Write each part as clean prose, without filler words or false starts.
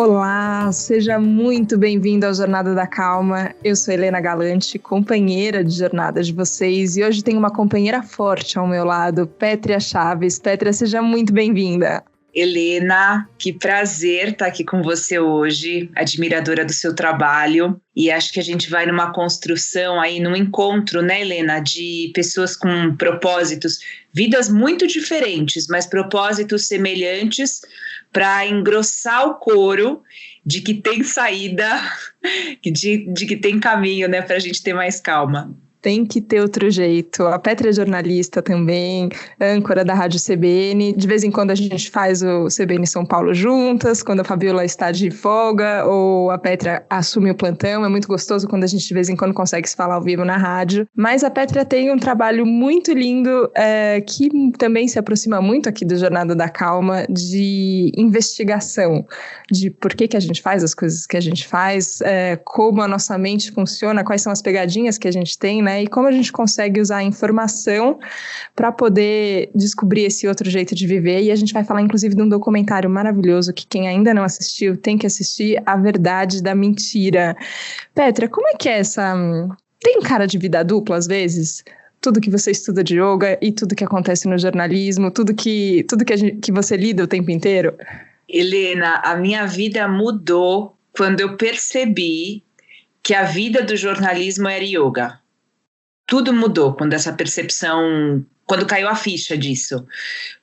Olá, seja muito bem-vindo ao Jornada da Calma. Eu sou Helena Galante, companheira de jornada de vocês, e hoje tenho uma companheira forte ao meu lado, Pétria Chaves. Pétria, seja muito bem-vinda. Helena, que prazer estar aqui com você hoje, admiradora do seu trabalho, e acho que a gente vai numa construção aí, num encontro, né, Helena, de pessoas com propósitos, vidas muito diferentes, mas propósitos semelhantes, para engrossar o coro de que tem saída, de que tem caminho, né, para a gente ter mais calma. Tem que ter outro jeito. A Pétria é jornalista também, âncora da Rádio CBN. De vez em quando a gente faz o CBN São Paulo juntas, quando a Fabiola está de folga ou a Pétria assume o plantão. É muito gostoso quando a gente de vez em quando consegue se falar ao vivo na rádio. Mas a Pétria tem um trabalho muito lindo, que também se aproxima muito aqui do Jornada da Calma, de investigação, de por que a gente faz as coisas que a gente faz, como a nossa mente funciona, quais são as pegadinhas que a gente tem, né? E como a gente consegue usar a informação para poder descobrir esse outro jeito de viver. E a gente vai falar, inclusive, de um documentário maravilhoso que quem ainda não assistiu tem que assistir, A Verdade da Mentira. Pétria, como é que é essa... Tem cara de vida dupla, às vezes? Tudo que você estuda de yoga e tudo que acontece no jornalismo, tudo que você lida o tempo inteiro? Helena, a minha vida mudou quando eu percebi que a vida do jornalismo era yoga. Tudo mudou quando caiu a ficha disso.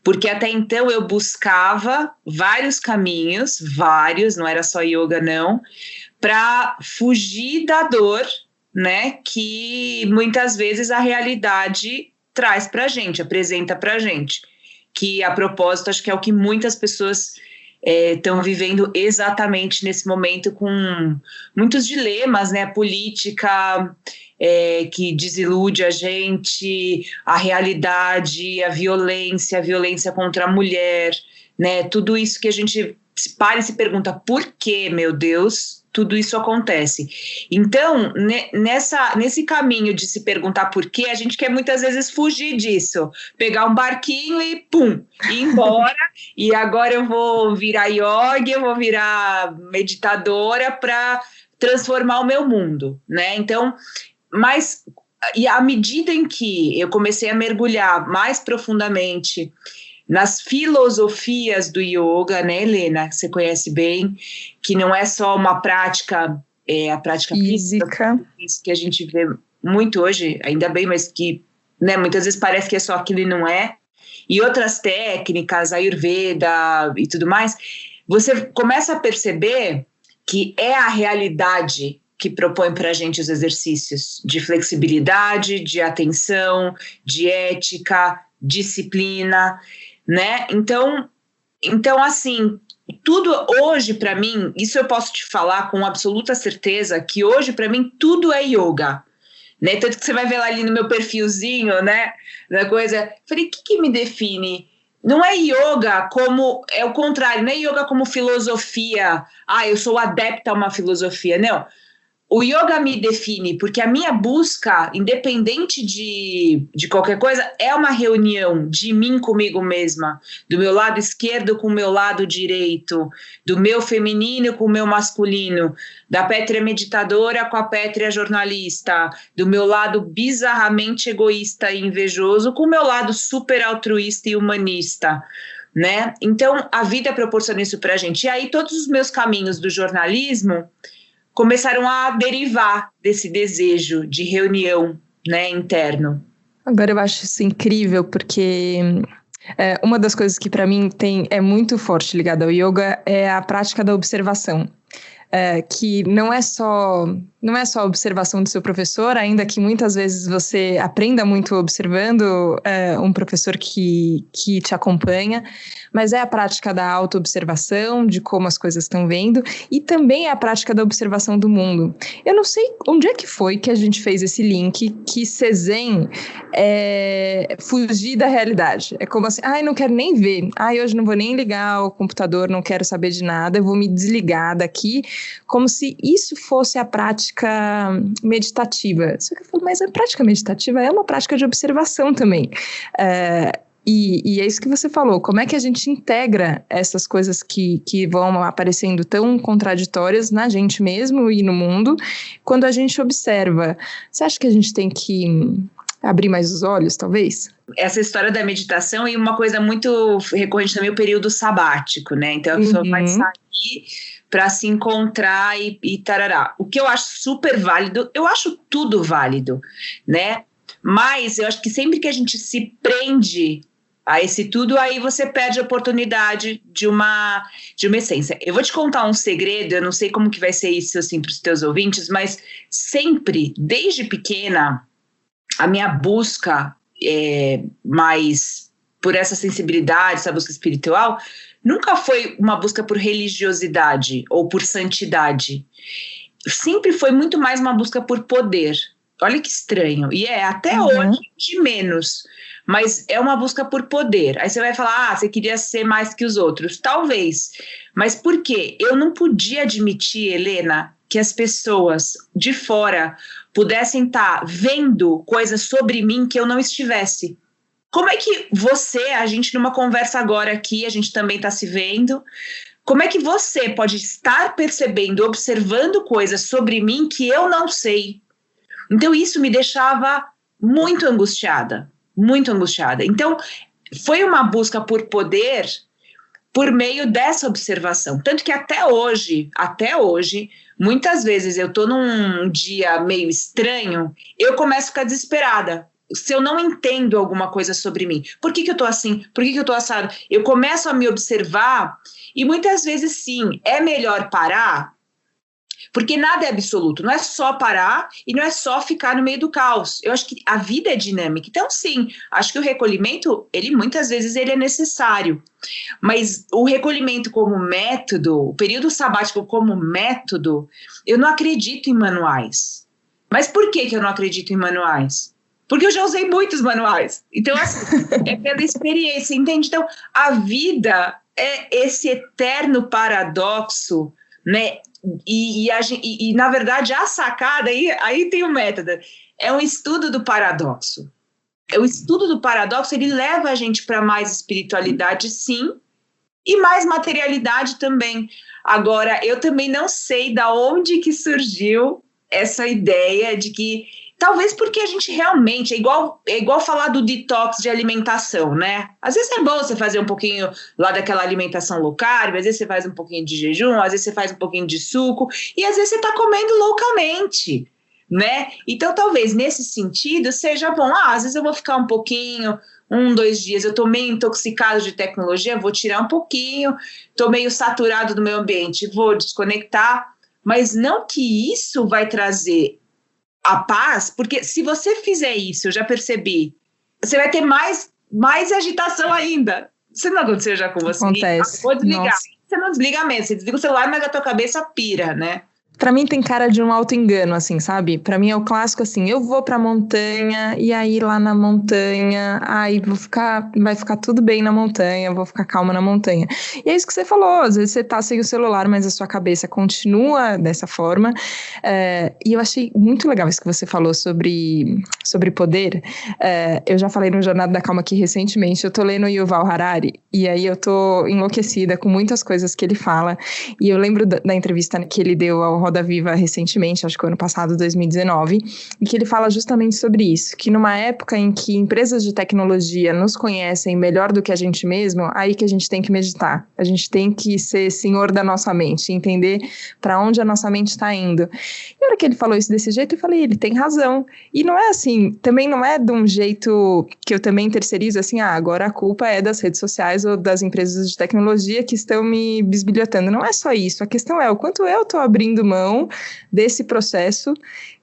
Porque até então eu buscava vários caminhos, não era só yoga não, para fugir da dor, né, que muitas vezes a realidade traz para a gente, apresenta para a gente. Que a propósito, acho que é o que muitas pessoas estão vivendo exatamente nesse momento, com muitos dilemas, né, política... que desilude a gente, a realidade, a violência contra a mulher, né? Tudo isso que a gente para e se pergunta por que, meu Deus, tudo isso acontece. Então, nesse caminho de se perguntar por quê, a gente quer muitas vezes fugir disso, pegar um barquinho e pum, ir embora, e agora eu vou virar yoga, eu vou virar meditadora para transformar o meu mundo, né? Então, mas e à medida em que eu comecei a mergulhar mais profundamente nas filosofias do yoga, né, Helena, que você conhece bem, que não é só uma prática, a prática física, que a gente vê muito hoje, ainda bem, mas que, né, muitas vezes parece que é só aquilo e não é, e outras técnicas, Ayurveda e tudo mais, você começa a perceber que é a realidade que propõe para a gente os exercícios de flexibilidade, de atenção, de ética, disciplina, né? Então assim, tudo hoje para mim, isso eu posso te falar com absoluta certeza, que hoje para mim tudo é yoga, né? Tanto que você vai ver lá ali no meu perfilzinho, né, da coisa, falei, o que me define? Não é yoga como, é o contrário, não é yoga como filosofia, eu sou adepta a uma filosofia, não. O yoga me define, porque a minha busca, independente de qualquer coisa, é uma reunião de mim comigo mesma, do meu lado esquerdo com o meu lado direito, do meu feminino com o meu masculino, da Pétria meditadora com a Pétria jornalista, do meu lado bizarramente egoísta e invejoso com o meu lado super altruísta e humanista, né? Então, a vida proporciona isso pra gente. E aí, todos os meus caminhos do jornalismo começaram a derivar desse desejo de reunião, né, interno. Agora eu acho isso incrível, porque uma das coisas que para mim é muito forte ligada ao yoga é a prática da observação. Que não é só a observação do seu professor, ainda que muitas vezes você aprenda muito observando um professor que te acompanha, mas é a prática da autoobservação, de como as coisas estão vendo, e também é a prática da observação do mundo. Eu não sei onde é que foi que a gente fez esse link, que Cezanne fugir da realidade. É como assim, não quero nem ver, hoje não vou nem ligar o computador, não quero saber de nada, eu vou me desligar daqui, como se isso fosse a prática meditativa. Só que eu falo, mas a prática meditativa é uma prática de observação também. E é isso que você falou, como é que a gente integra essas coisas que vão aparecendo tão contraditórias na gente mesmo e no mundo, quando a gente observa? Você acha que a gente tem que abrir mais os olhos, talvez? Essa história da meditação e uma coisa muito recorrente também, o período sabático, né? Então a pessoa vai sair para se encontrar e tarará. O que eu acho super válido, eu acho tudo válido, né? Mas eu acho que sempre que a gente se prende a esse tudo, aí você perde a oportunidade de uma essência. Eu vou te contar um segredo, eu não sei como que vai ser isso assim para os teus ouvintes, mas sempre, desde pequena, a minha busca mais por essa sensibilidade, essa busca espiritual, nunca foi uma busca por religiosidade ou por santidade. Sempre foi muito mais uma busca por poder. Olha que estranho. E até hoje de menos. Mas é uma busca por poder. Aí você vai falar, você queria ser mais que os outros. Talvez. Mas por quê? Eu não podia admitir, Helena, que as pessoas de fora pudessem estar vendo coisas sobre mim que eu não estivesse. Como é que a gente numa conversa agora aqui, a gente também está se vendo, como é que você pode estar percebendo, observando coisas sobre mim que eu não sei? Então isso me deixava muito angustiada, muito angustiada. Então foi uma busca por poder por meio dessa observação. Tanto que até hoje, muitas vezes eu estou num dia meio estranho, eu começo a ficar desesperada. Se eu não entendo alguma coisa sobre mim, por que eu estou assim? Por que eu estou assado? Eu começo a me observar e muitas vezes sim, é melhor parar, porque nada é absoluto, não é só parar e não é só ficar no meio do caos. Eu acho que a vida é dinâmica, então sim, acho que o recolhimento, muitas vezes ele é necessário, mas o recolhimento como método, o período sabático como método, eu não acredito em manuais. Mas por que eu não acredito em manuais? Porque eu já usei muitos manuais. Então, assim, é pela experiência, entende? Então, a vida é esse eterno paradoxo, né? E na verdade, a sacada, aí tem o método, é um estudo do paradoxo. O estudo do paradoxo, ele leva a gente para mais espiritualidade, sim, e mais materialidade também. Agora, eu também não sei da onde que surgiu essa ideia de que talvez porque a gente realmente, é igual falar do detox de alimentação, né? Às vezes é bom você fazer um pouquinho lá daquela alimentação low carb, às vezes você faz um pouquinho de jejum, às vezes você faz um pouquinho de suco, e às vezes você está comendo loucamente, né? Então talvez nesse sentido seja bom, às vezes eu vou ficar um pouquinho, 2 dias, eu estou meio intoxicado de tecnologia, vou tirar um pouquinho, estou meio saturado do meu ambiente, vou desconectar, mas não que isso vai trazer a paz, porque se você fizer isso, eu já percebi, você vai ter mais agitação ainda. Isso não aconteceu já com você? Acontece. Vou desligar. Nossa. Você não desliga mesmo, você desliga o celular, mas a tua cabeça pira, né? Pra mim tem cara de um auto-engano, assim, sabe? Pra mim é o clássico, assim, eu vou pra montanha e aí lá na montanha, vai ficar tudo bem na montanha, vou ficar calma na montanha. E é isso que você falou, às vezes você tá sem o celular, mas a sua cabeça continua dessa forma. E eu achei muito legal isso que você falou sobre poder. Eu já falei no Jornada da Calma aqui recentemente, eu tô lendo Yuval Harari, e aí eu tô enlouquecida com muitas coisas que ele fala, e eu lembro da entrevista que ele deu ao Roda Viva recentemente, acho que ano passado, 2019, e que ele fala justamente sobre isso, que numa época em que empresas de tecnologia nos conhecem melhor do que a gente mesmo, aí que a gente tem que meditar, a gente tem que ser senhor da nossa mente, entender para onde a nossa mente está indo. E na hora que ele falou isso desse jeito, eu falei, ele tem razão, e não é assim, também não é de um jeito que eu também terceirizo, assim, agora a culpa é das redes sociais ou das empresas de tecnologia que estão me bisbilhotando, não é só isso, a questão é o quanto eu estou abrindo mão desse processo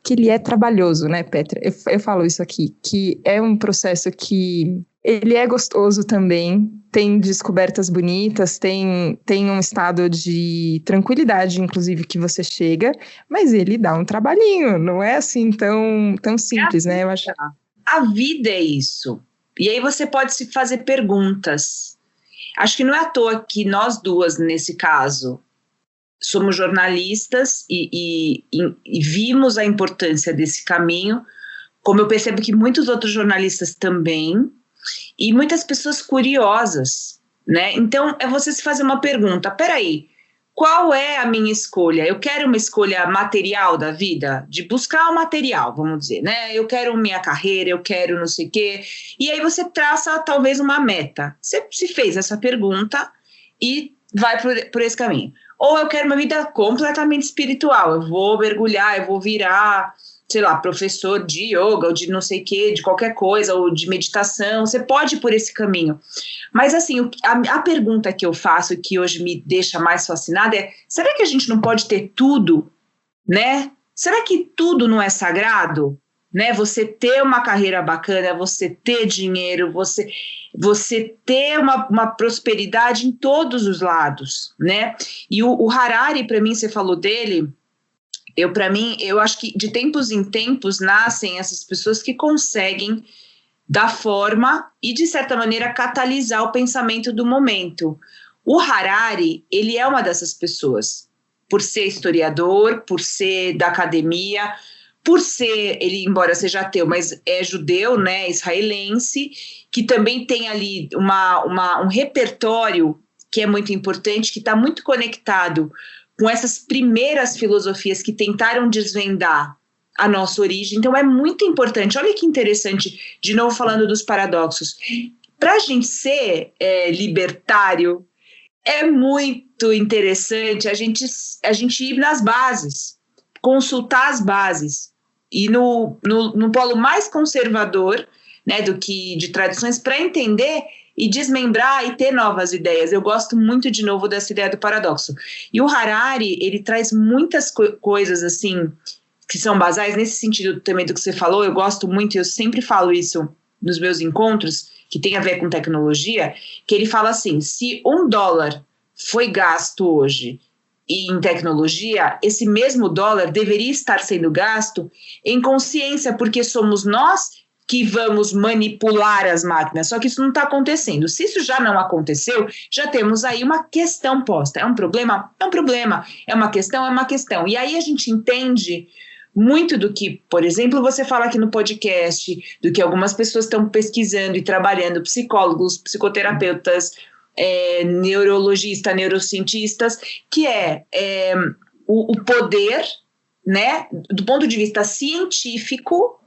que ele é trabalhoso, né, Petra? Eu falo isso aqui, que é um processo que ele é gostoso também, tem descobertas bonitas, tem um estado de tranquilidade, inclusive, que você chega, mas ele dá um trabalhinho, não é assim tão simples, né? Eu acho. A vida é isso. E aí você pode se fazer perguntas. Acho que não é à toa que nós duas, nesse caso, somos jornalistas e vimos a importância desse caminho, como eu percebo que muitos outros jornalistas também, e muitas pessoas curiosas, né? Então, é você se fazer uma pergunta, peraí, qual é a minha escolha? Eu quero uma escolha material da vida, de buscar o material, vamos dizer, né? Eu quero minha carreira, eu quero não sei o quê. E aí você traça talvez uma meta. Você se fez essa pergunta e vai por esse caminho. Ou eu quero uma vida completamente espiritual, eu vou mergulhar, eu vou virar, sei lá, professor de yoga, ou de não sei o quê, de qualquer coisa, ou de meditação, você pode ir por esse caminho. Mas assim, a pergunta que eu faço, que hoje me deixa mais fascinada é, será que a gente não pode ter tudo, né? Será que tudo não é sagrado? Né? Você ter uma carreira bacana, você ter dinheiro, você ter uma prosperidade em todos os lados, né? E o Harari, para mim, você falou dele, eu acho que de tempos em tempos nascem essas pessoas que conseguem dar forma e, de certa maneira, catalisar o pensamento do momento. O Harari, ele é uma dessas pessoas, por ser historiador, por ser da academia, por ser, ele embora seja ateu, mas é judeu, né, israelense, que também tem ali um repertório que é muito importante, que está muito conectado com essas primeiras filosofias que tentaram desvendar a nossa origem. Então é muito importante, olha que interessante, de novo falando dos paradoxos, para a gente ser libertário, é muito interessante a gente ir nas bases, consultar as bases, e no polo mais conservador, né, do que de tradições, para entender e desmembrar e ter novas ideias. Eu gosto muito, de novo, dessa ideia do paradoxo. E o Harari, ele traz muitas coisas, assim, que são basais, nesse sentido também do que você falou. Eu gosto muito, eu sempre falo isso nos meus encontros, que tem a ver com tecnologia, que ele fala assim, se $1 foi gasto hoje em tecnologia, esse mesmo dólar deveria estar sendo gasto em consciência, porque somos nós que vamos manipular as máquinas, só que isso não está acontecendo. Se isso já não aconteceu, já temos aí uma questão posta. É um problema? É um problema. É uma questão? É uma questão. E aí a gente entende muito do que, por exemplo, você fala aqui no podcast, do que algumas pessoas estão pesquisando e trabalhando, psicólogos, psicoterapeutas, neurologistas, neurocientistas, que o poder, né, do ponto de vista científico,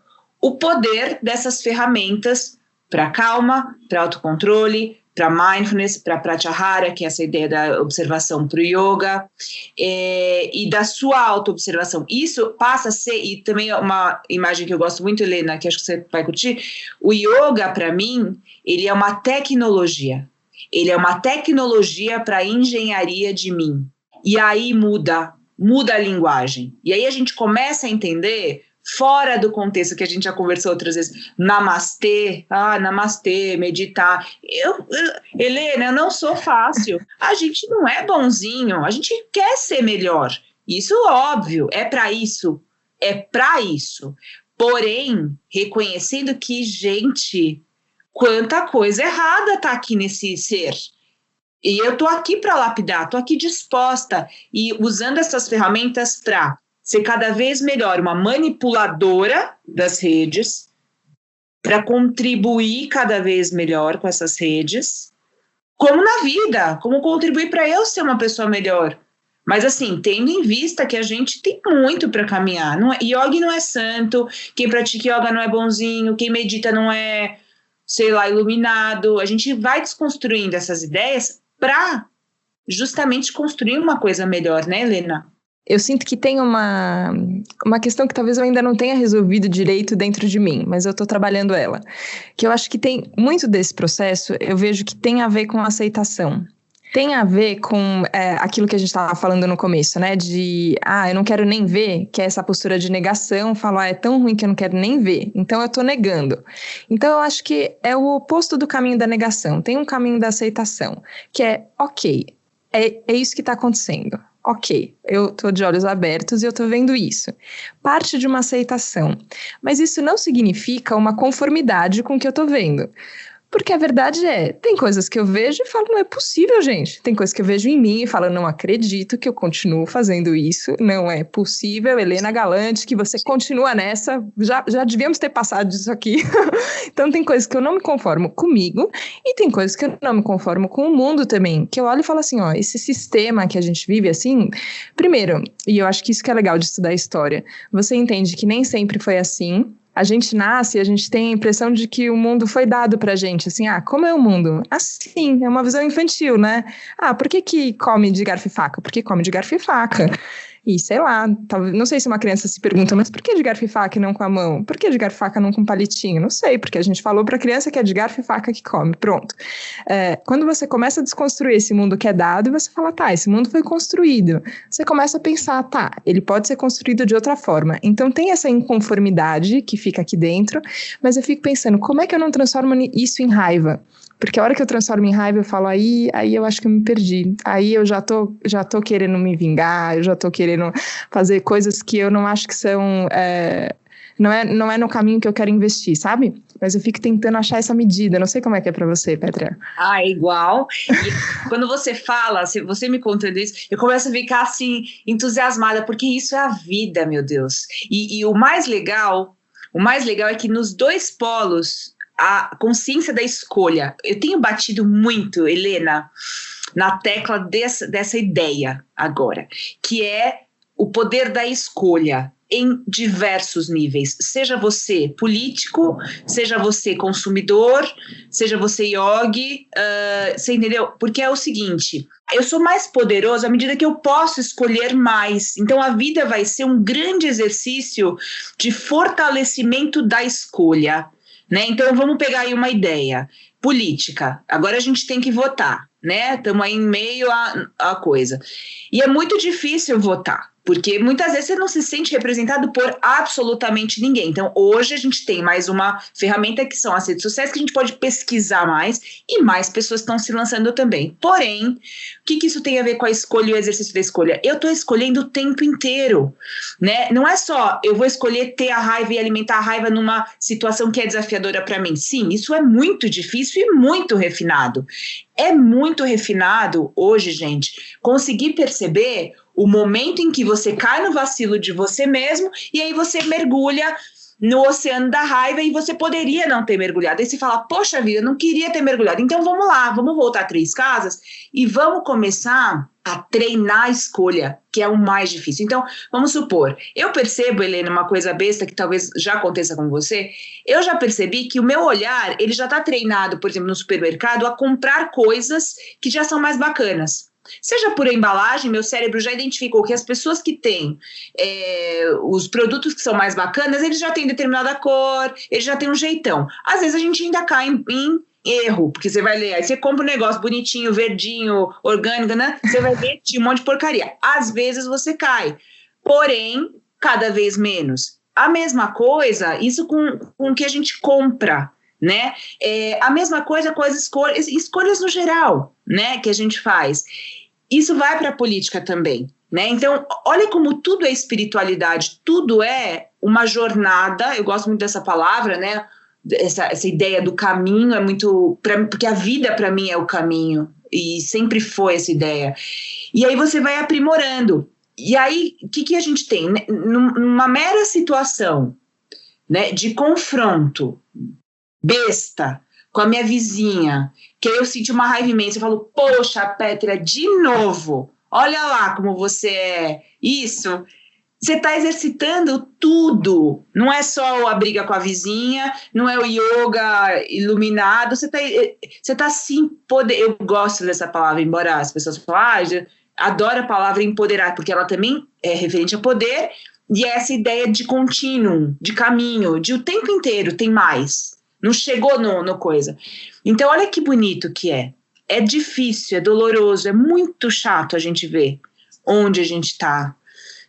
o poder dessas ferramentas para calma, para autocontrole, para mindfulness, para pratyahara, que é essa ideia da observação para o yoga, e da sua auto-observação. Isso passa a ser, e também uma imagem que eu gosto muito, Helena, que acho que você vai curtir, o yoga, para mim, ele é uma tecnologia. Ele é uma tecnologia para a engenharia de mim. E aí muda a linguagem. E aí a gente começa a entender, fora do contexto que a gente já conversou outras vezes, namastê, meditar. Helena, eu não sou fácil. A gente não é bonzinho, a gente quer ser melhor. Isso, óbvio, é para isso. Porém, reconhecendo que, gente, quanta coisa errada tá aqui nesse ser. E eu tô aqui para lapidar, tô aqui disposta e usando essas ferramentas para ser cada vez melhor uma manipuladora das redes, para contribuir cada vez melhor com essas redes, como na vida, como contribuir para eu ser uma pessoa melhor. Mas assim, tendo em vista que a gente tem muito para caminhar. Yoga não é santo, quem pratica yoga não é bonzinho, quem medita não é, sei lá, iluminado. A gente vai desconstruindo essas ideias para justamente construir uma coisa melhor, né, Helena? Eu sinto que tem uma questão que talvez eu ainda não tenha resolvido direito dentro de mim, mas eu estou trabalhando ela. Que eu acho que tem muito desse processo, eu vejo que tem a ver com aceitação. Tem a ver com aquilo que a gente estava falando no começo, né? De, eu não quero nem ver, que é essa postura de negação, falar, é tão ruim que eu não quero nem ver, então eu estou negando. Então eu acho que é o oposto do caminho da negação. Tem um caminho da aceitação, que é, ok, é isso que está acontecendo. Ok, eu estou de olhos abertos e eu estou vendo isso. Parte de uma aceitação. Mas isso não significa uma conformidade com o que eu estou vendo. Porque a verdade tem coisas que eu vejo e falo, não é possível, gente. Tem coisas que eu vejo em mim e falo, não acredito que eu continuo fazendo isso, não é possível, Helena Galante, que você continua nessa, já devíamos ter passado disso aqui. Então tem coisas que eu não me conformo comigo e tem coisas que eu não me conformo com o mundo também, que eu olho e falo assim, ó, esse sistema que a gente vive assim, primeiro, e eu acho que isso que é legal de estudar história, você entende que nem sempre foi assim. A gente nasce e a gente tem a impressão de que o mundo foi dado pra gente, assim, como é o mundo? Assim, é uma visão infantil, né? Por que come de garfo e faca? Porque come de garfo e faca. E sei lá, não sei se uma criança se pergunta, mas por que de garfo e faca e não com a mão? Por que de garfo e faca e não com palitinho? Não sei, porque a gente falou pra criança que é de garfo e faca que come, pronto. Quando você começa a desconstruir esse mundo que é dado, você fala, esse mundo foi construído. Você começa a pensar, ele pode ser construído de outra forma. Então tem essa inconformidade que fica aqui dentro, mas eu fico pensando, como é que eu não transformo isso em raiva? Porque a hora que eu transformo em raiva, eu falo, aí eu acho que eu me perdi. Aí eu já tô querendo me vingar, eu já tô querendo fazer coisas que eu não acho que são... não é no caminho que eu quero investir, sabe? Mas eu fico tentando achar essa medida. Não sei como é que é pra você, Petra. É igual. E quando você fala, você me contando isso, eu começo a ficar assim, entusiasmada, porque isso é a vida, meu Deus. E o mais legal é que nos dois polos, a consciência da escolha. Eu tenho batido muito, Helena, na tecla dessa ideia agora, que é o poder da escolha em diversos níveis. Seja você político, seja você consumidor, seja você yogi, você entendeu? Porque é o seguinte, eu sou mais poderoso à medida que eu posso escolher mais. Então a vida vai ser um grande exercício de fortalecimento da escolha. Né? Então vamos pegar aí uma ideia política, agora a gente tem que votar, né? Estamos aí em meio à coisa, e é muito difícil votar, porque muitas vezes você não se sente representado por absolutamente ninguém. Então hoje a gente tem mais uma ferramenta que são as redes sociais, que a gente pode pesquisar mais, e mais pessoas estão se lançando também. Porém, o que isso tem a ver com a escolha e o exercício da escolha? Eu estou escolhendo o tempo inteiro, né? Não é só eu vou escolher ter a raiva e alimentar a raiva numa situação que é desafiadora para mim. Sim, isso é muito difícil e muito refinado. É muito refinado hoje, gente, conseguir perceber o momento em que você cai no vacilo de você mesmo e aí você mergulha no oceano da raiva e você poderia não ter mergulhado. Aí você fala, poxa vida, eu não queria ter mergulhado. Então vamos lá, vamos voltar 3 casas e vamos começar a treinar a escolha, que é o mais difícil. Então, vamos supor, eu percebo, Helena, uma coisa besta que talvez já aconteça com você, eu já percebi que o meu olhar, ele já está treinado, por exemplo, no supermercado, a comprar coisas que já são mais bacanas. Seja por embalagem, meu cérebro já identificou que as pessoas que têm os produtos que são mais bacanas, eles já têm determinada cor, eles já têm um jeitão. Às vezes a gente ainda cai em erro, porque você vai ler, aí você compra um negócio bonitinho, verdinho, orgânico, né? Você vai ver, tinha um monte de porcaria. Às vezes você cai, porém, cada vez menos. A mesma coisa, isso com o que a gente compra, né? A mesma coisa com as escolhas no geral, né, que a gente faz. Isso vai para a política também, né? Então, olha como tudo é espiritualidade, tudo é uma jornada, eu gosto muito dessa palavra, né? Essa ideia do caminho é muito... porque a vida, para mim, é o caminho, e sempre foi essa ideia. E aí você vai aprimorando. E aí, o que a gente tem? Numa mera situação, né, de confronto, besta, com a minha vizinha, que aí eu senti uma raiva imensa, eu falo, poxa, Petra, de novo, olha lá como você é, isso, você está exercitando tudo, não é só a briga com a vizinha, não é o yoga iluminado, você tá assim, eu gosto dessa palavra, embora as pessoas falem, adoro a palavra empoderar, porque ela também é referente a poder, e é essa ideia de contínuo, de caminho, de o tempo inteiro tem mais. Não chegou no coisa. Então, olha que bonito que é. É difícil, é doloroso, é muito chato a gente ver onde a gente está,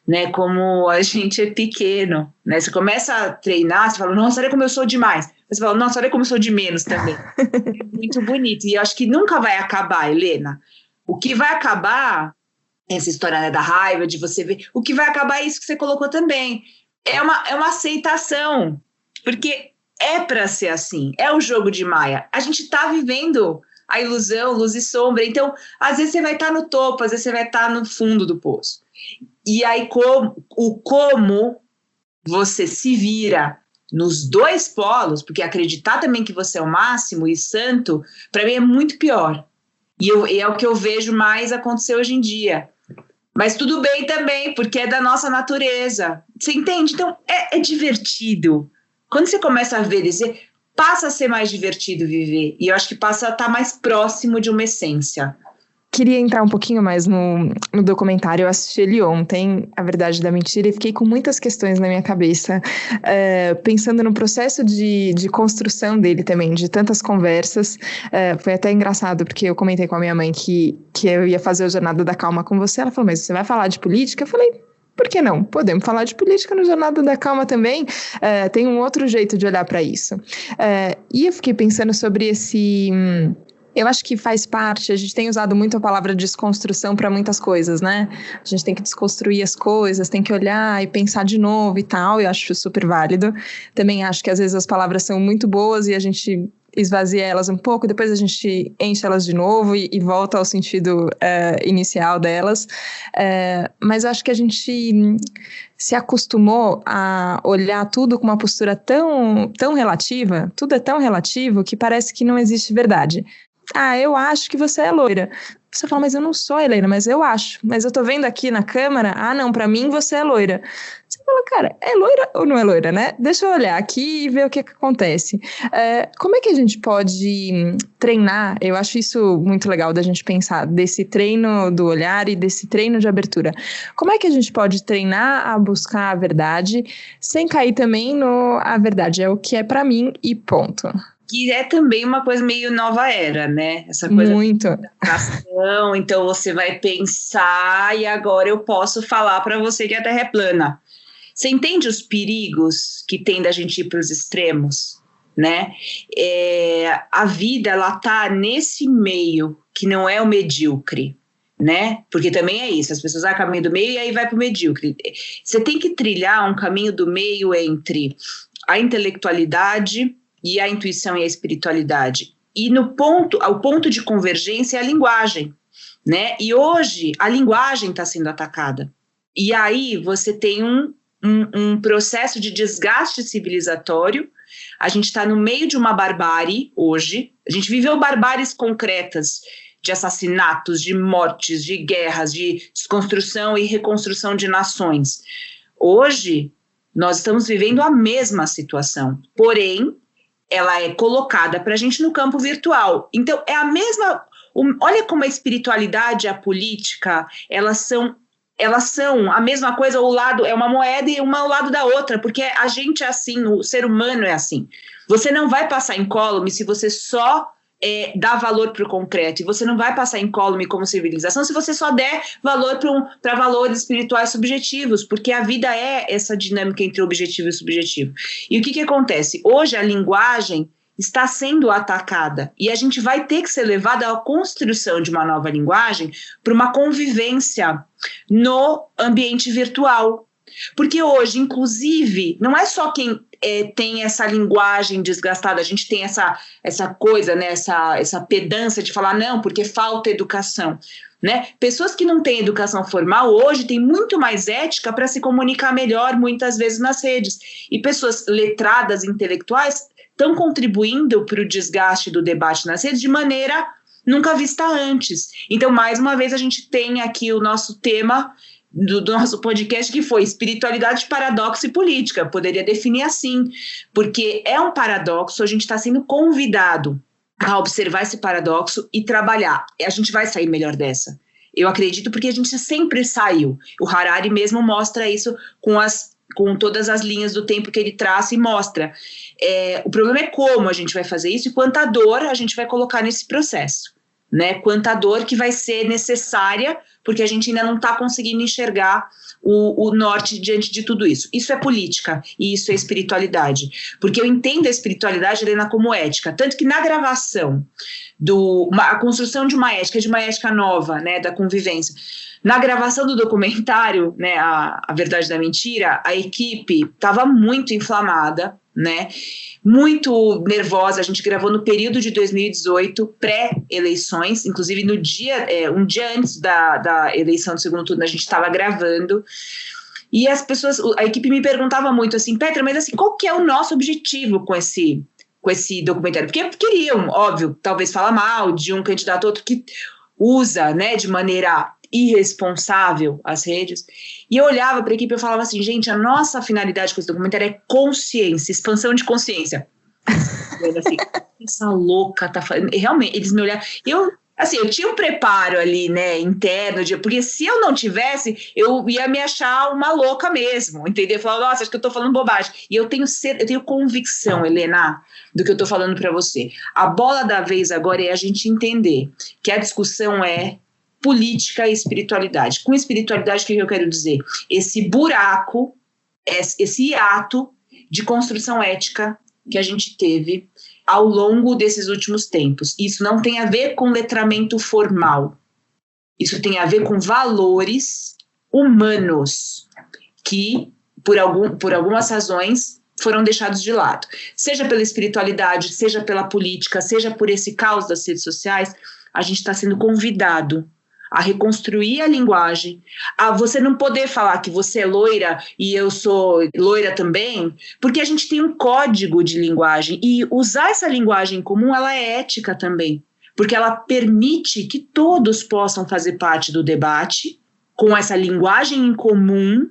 né? Como a gente é pequeno, né? Você começa a treinar, você fala, nossa, olha como eu sou demais. Você fala, nossa, olha como eu sou de menos também. É muito bonito. E eu acho que nunca vai acabar, Helena. O que vai acabar, essa história, né, da raiva, de você ver, o que vai acabar é isso que você colocou também. É uma aceitação. Porque é para ser assim, é o jogo de Maia. A gente está vivendo a ilusão, luz e sombra. Então, às vezes você vai estar no topo, às vezes você vai estar no fundo do poço. E aí, como você se vira nos dois polos, porque acreditar também que você é o máximo e santo, para mim é muito pior. E é o que eu vejo mais acontecer hoje em dia. Mas tudo bem também, porque é da nossa natureza. Você entende? Então, é divertido. Quando você começa a ver, passa a ser mais divertido viver. E eu acho que passa a estar mais próximo de uma essência. Queria entrar um pouquinho mais no documentário. Eu assisti ele ontem, A Verdade da Mentira, e fiquei com muitas questões na minha cabeça, pensando no processo de construção dele também, de tantas conversas. Foi até engraçado, porque eu comentei com a minha mãe que eu ia fazer o Jornada da Calma com você. Ela falou, mas você vai falar de política? Eu falei, por que não? Podemos falar de política no Jornada da Calma também. Tem um outro jeito de olhar para isso. E eu fiquei pensando sobre esse... Eu acho que faz parte, a gente tem usado muito a palavra desconstrução para muitas coisas, né? A gente tem que desconstruir as coisas, tem que olhar e pensar de novo e tal, eu acho super válido. Também acho que às vezes as palavras são muito boas e a gente esvazia elas um pouco, depois a gente enche elas de novo e volta ao sentido inicial delas. Mas acho que a gente se acostumou a olhar tudo com uma postura tão relativa, tudo é tão relativo que parece que não existe verdade. Eu acho que você é loira. Você fala, mas eu não sou, Helena, mas eu acho. Mas eu tô vendo aqui na câmera, não, pra mim você é loira. Você fala, cara, é loira ou não é loira, né? Deixa eu olhar aqui e ver o que acontece. Como é que a gente pode treinar? Eu acho isso muito legal da gente pensar, desse treino do olhar e desse treino de abertura. Como é que a gente pode treinar a buscar a verdade, sem cair também no a verdade é o que é pra mim e ponto. Que é também uma coisa meio nova era, né? Essa coisa muito. Então você vai pensar e agora eu posso falar para você que a Terra é plana. Você entende os perigos que tem da gente ir para os extremos, né? A vida, ela tá nesse meio que não é o medíocre, né? Porque também é isso, as pessoas vão caminho do meio e aí vai para o medíocre. Você tem que trilhar um caminho do meio entre a intelectualidade e a intuição e a espiritualidade. E o ponto de convergência é a linguagem, né? E hoje a linguagem está sendo atacada. E aí você tem um processo de desgaste civilizatório. A gente está no meio de uma barbárie hoje. A gente viveu barbáries concretas de assassinatos, de mortes, de guerras, de desconstrução e reconstrução de nações. Hoje nós estamos vivendo a mesma situação, porém ela é colocada para a gente no campo virtual. Então, é a mesma... Olha como a espiritualidade e a política, elas são a mesma coisa, o lado é uma moeda e uma ao lado da outra, porque a gente é assim, o ser humano é assim. Você não vai passar incólume se você só dá valor para o concreto, e você não vai passar incólume como civilização se você só der valor para valores espirituais subjetivos, porque a vida é essa dinâmica entre objetivo e subjetivo. E o que acontece? Hoje a linguagem está sendo atacada e a gente vai ter que ser levado à construção de uma nova linguagem para uma convivência no ambiente virtual. Porque hoje, inclusive, não é só quem tem essa linguagem desgastada, a gente tem essa coisa, né, essa pedância de falar não, porque falta educação. Né? Pessoas que não têm educação formal hoje têm muito mais ética para se comunicar melhor, muitas vezes nas redes. E pessoas letradas, intelectuais, estão contribuindo para o desgaste do debate nas redes de maneira nunca vista antes. Então, mais uma vez, a gente tem aqui o nosso tema do nosso podcast, que foi espiritualidade, paradoxo e política. Poderia definir assim, porque é um paradoxo, a gente está sendo convidado a observar esse paradoxo e trabalhar. A gente vai sair melhor dessa. Eu acredito, porque a gente sempre saiu. O Harari mesmo mostra isso com todas as linhas do tempo que ele traça e mostra. O problema é como a gente vai fazer isso e quanta dor a gente vai colocar nesse processo, né? Quanta dor que vai ser necessária, porque a gente ainda não está conseguindo enxergar o norte diante de tudo isso. Isso é política e isso é espiritualidade, porque eu entendo a espiritualidade, Helena, como ética, tanto que na gravação a construção de uma ética nova, né, da convivência, na gravação do documentário, né, a Verdade da Mentira, a equipe estava muito inflamada, né? Muito nervosa. A gente gravou no período de 2018, pré-eleições, inclusive no dia, um dia antes da eleição do segundo turno, a gente estava gravando. E as pessoas, a equipe me perguntava muito assim, Petra, mas assim, qual que é o nosso objetivo com esse documentário? Porque queriam, óbvio, talvez falar mal de um candidato ou outro que usa, né, de maneira irresponsável as redes. E eu olhava para a equipe e eu falava assim, gente, a nossa finalidade com esse documentário é consciência, expansão de consciência. Assim, essa louca tá falando. Realmente, eles me olharam. Eu tinha um preparo ali, né, interno, porque se eu não tivesse, eu ia me achar uma louca mesmo, entendeu? Eu falava, nossa, acho que eu tô falando bobagem. E eu tenho convicção, Helena, do que eu tô falando para você. A bola da vez agora é a gente entender que a discussão é política e espiritualidade. Com espiritualidade, o que eu quero dizer? Esse buraco, esse hiato de construção ética que a gente teve ao longo desses últimos tempos. Isso não tem a ver com letramento formal. Isso tem a ver com valores humanos que, por algumas razões, foram deixados de lado. Seja pela espiritualidade, seja pela política, seja por esse caos das redes sociais, a gente está sendo convidado a reconstruir a linguagem, a você não poder falar que você é loira e eu sou loira também, porque a gente tem um código de linguagem e usar essa linguagem comum, ela é ética também, porque ela permite que todos possam fazer parte do debate com essa linguagem em comum,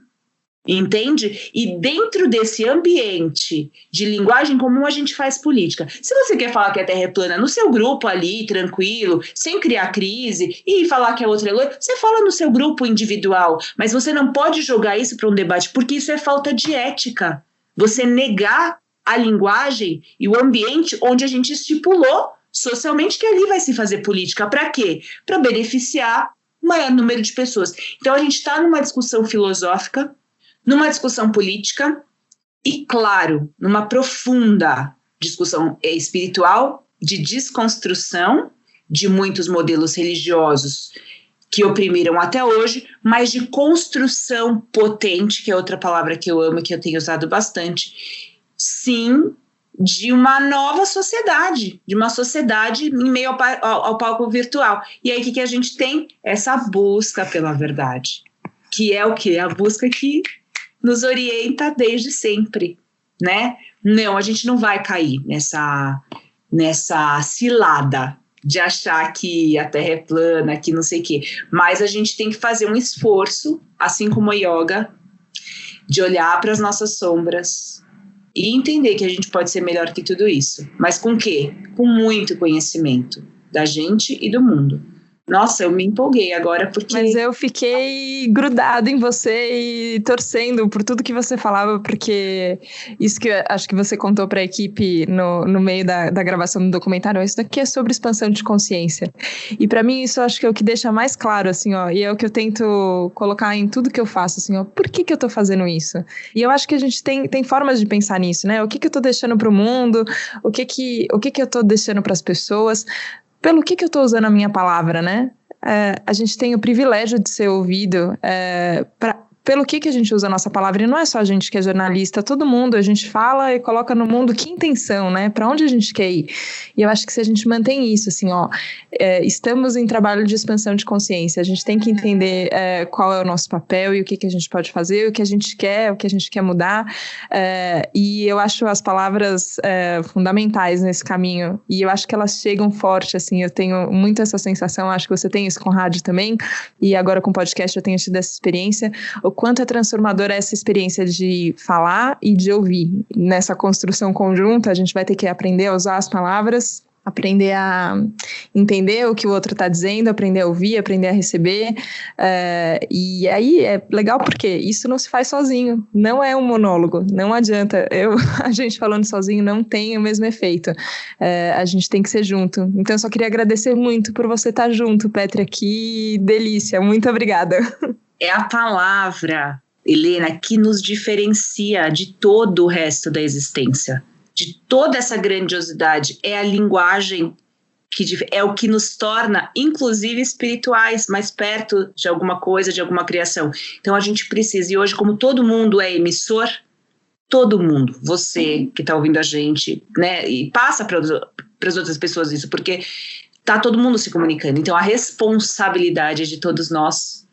entende? E dentro desse ambiente de linguagem comum a gente faz política. Se você quer falar que a Terra é plana no seu grupo ali, tranquilo, sem criar crise, e falar que a outra é loira, você fala no seu grupo individual, mas você não pode jogar isso para um debate, porque isso é falta de ética. Você negar a linguagem e o ambiente onde a gente estipulou socialmente que ali vai se fazer política. Para quê? Para beneficiar o maior número de pessoas. Então a gente está numa discussão filosófica, numa discussão política e, claro, numa profunda discussão espiritual de desconstrução de muitos modelos religiosos que oprimiram até hoje, mas de construção potente, que é outra palavra que eu amo e que eu tenho usado bastante, sim, de uma nova sociedade, de uma sociedade em meio ao palco virtual. E aí o que a gente tem? Essa busca pela verdade, que é o quê? A busca que nos orienta desde sempre, né? Não, a gente não vai cair nessa cilada de achar que a Terra é plana, que não sei o quê, mas a gente tem que fazer um esforço, assim como a yoga, de olhar para as nossas sombras e entender que a gente pode ser melhor que tudo isso. Mas com o quê? Com muito conhecimento da gente e do mundo. Nossa, eu me empolguei agora porque... Mas eu fiquei grudada em você e torcendo por tudo que você falava, porque isso que eu acho que você contou para a equipe no meio da gravação do documentário, isso daqui é sobre expansão de consciência. E para mim isso acho que é o que deixa mais claro, assim, ó, e é o que eu tento colocar em tudo que eu faço, assim, ó, por que eu tô fazendo isso? E eu acho que a gente tem formas de pensar nisso, né? O que eu tô deixando pro mundo, o que eu tô deixando para as pessoas, pelo que eu estou usando a minha palavra, né? A gente tem o privilégio de ser ouvido pelo que a gente usa a nossa palavra, e não é só a gente que é jornalista, todo mundo, a gente fala e coloca no mundo que intenção, né? Para onde a gente quer ir? E eu acho que se a gente mantém isso, assim, ó, estamos em trabalho de expansão de consciência, a gente tem que entender qual é o nosso papel e o que a gente pode fazer, o que a gente quer mudar, e eu acho as palavras fundamentais nesse caminho, e eu acho que elas chegam forte, assim, eu tenho muito essa sensação, acho que você tem isso com rádio também, e agora com podcast eu tenho tido essa experiência, o quanto é transformadora essa experiência de falar e de ouvir. Nessa construção conjunta, a gente vai ter que aprender a usar as palavras, aprender a entender o que o outro está dizendo, aprender a ouvir, aprender a receber, e aí é legal porque isso não se faz sozinho, não é um monólogo, não adianta, a gente falando sozinho não tem o mesmo efeito, a gente tem que ser junto. Então eu só queria agradecer muito por você estar junto, Petra, que delícia, muito obrigada. É a palavra, Helena, que nos diferencia de todo o resto da existência, de toda essa grandiosidade. É a linguagem que é o que nos torna, inclusive, espirituais, mais perto de alguma coisa, de alguma criação. Então a gente precisa, e hoje, como todo mundo é emissor, todo mundo, você que está ouvindo a gente, né, e passa para as outras pessoas isso, porque tá todo mundo se comunicando, então a responsabilidade é de todos nós,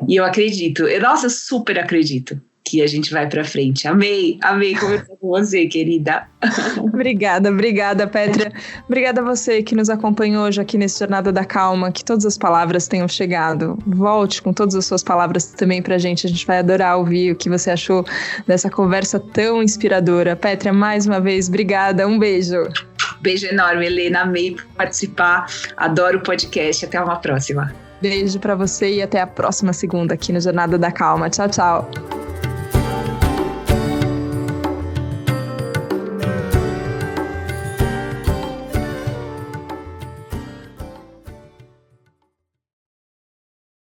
e eu acredito, eu super acredito que a gente vai para frente. Amei conversar com você, querida. Obrigada, Pétria. Obrigada a você que nos acompanhou hoje aqui nesse Jornada da Calma, que todas as palavras tenham chegado. Volte com todas as suas palavras também pra gente, a gente vai adorar ouvir o que você achou dessa conversa tão inspiradora. Pétria, mais uma vez, obrigada, um beijo. Beijo enorme, Helena, amei participar, adoro o podcast, até uma próxima. Beijo pra você e até a próxima segunda aqui no Jornada da Calma. Tchau, tchau.